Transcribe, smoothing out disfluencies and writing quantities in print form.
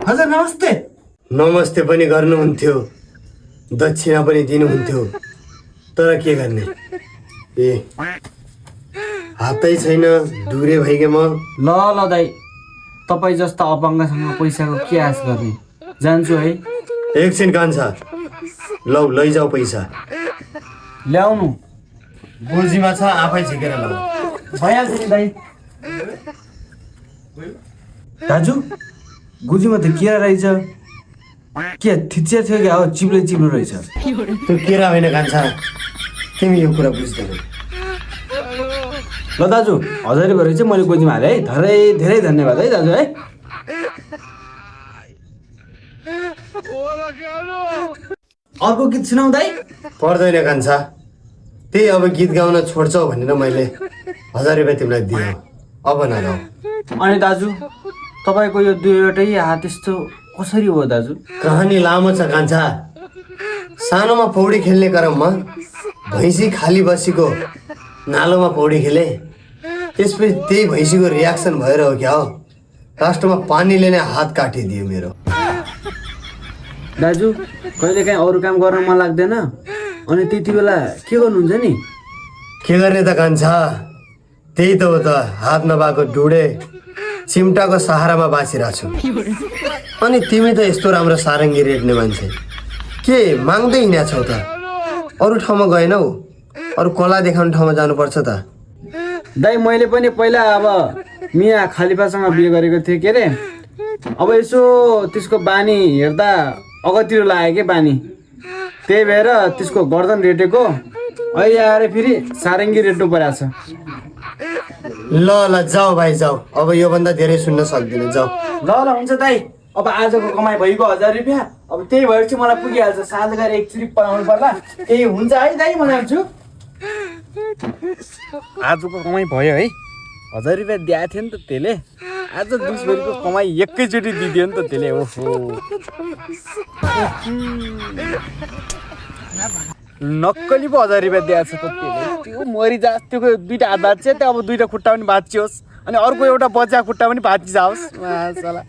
हजुर नमस्ते। नमस्ते पनि गर्नुहुन्थ्यो, दक्षिणा पनि दिनुहुन्थ्यो, तर के गर्ने? ए हातै छैन, दुरे भइगे म। ल दाइ, तपाईँ जस्ता अपाङ्गसँग पैसाको के आश गर्ने? जान्छु है। एकछिन कान्छा, लौ लैजाऊ पैसा। ल्याउनु। गोजीमा छ, आफै झिकेर लौ। भइहाल्छ नि दाइ। दाजु, गुजीमा त केरा रहेछ। के थिचिया थियो क्या? हो चिप्लो चिप्लो रहेछ। त्यो केरा होइन कान्छा, तिमी यो कुरा बुझ्दैन। ल दाजु, 1000 रुपियाँ रहेछ, मैले गोजीमा हालेँ है। धेरै धेरै धन्यवाद है दाजु है। अर्को गीत सुनाऊ दाइ। पर्दैन कान्छा, त्यही अब गीत गाउन छोड्छौ भनेर मैले 1000 रुपियाँ तिमीलाई दिएँ, अब नगाऊ। अनि दाजु, तपाईँको यो दुईवटै हात यस्तो कसरी हो दाजु? कहानी लामो छ कान्छा। सानोमा पौडी खेल्ने क्रममा भैँसी खाली बसीको नालोमा पौडी खेले, त्यसपछि त्यही भैँसीको रियाक्सन भएर हो क्या हो, लास्टमा पानीले नै हात काटिदियो मेरो। दाजु, कहिलेकाहीँ अरू काम गर्न मन लाग्दैन, अनि त्यति बेला के गर्नुहुन्छ नि? के गर्ने त कान्छा, त्यही त हो त, हात नभएको डुडे चिम्टाको सहारामा बाँचिरहेको छु। अनि तिमी त यस्तो राम्रो सारङ्गी रेट्ने मान्छे, के माग्दै हिँड्या छौ त? अरू ठाउँमा गएनौ? अरू कला देखाउने ठाउँमा जानुपर्छ त। दाइ, मैले पनि पहिला अब मिया खालिपासँग बिहे गरेको थिएँ के अरे। अब यसो त्यसको बानी हेर्दा अगतिर लाग्यो के बानी, त्यही भएर त्यसको गर्दन रेटेको। अहिले आएर फेरि सारङ्गी रेट्नु परेको छ। ल जाऊ भाइ जाऊ, अब योभन्दा धेरै सुन्न सक्दिनँ, जाऊ। ल हुन्छ दाइ, अब आजको कमाइ भइगयो 1000 रुपियाँ। अब त्यही भएर चाहिँ मलाई पुगिहाल्छ। साँझ गएर एकचोटि पलाउनु पर्ला। ए हुन्छ है दाइ, म जान्छु। आजको कमाइ भयो है। 1000 रुपियाँ दिएको थियो नि त त्यसले। आज दिसभरिको कमाइ एकैचोटि दिदियो नि त त्यसले। ओहो, नक्कली पो 1000 रुपियाँ दिएको छ त त्यसले। त्यो मरिजाओस्, त्यो दुईवटा हात भाँच्यो, त्यो अब दुईवटा खुट्टा पनि भाँचियोस्, अनि अर्को एउटा बच्चा खुट्टा पनि भाँचिजाओस्। मासला।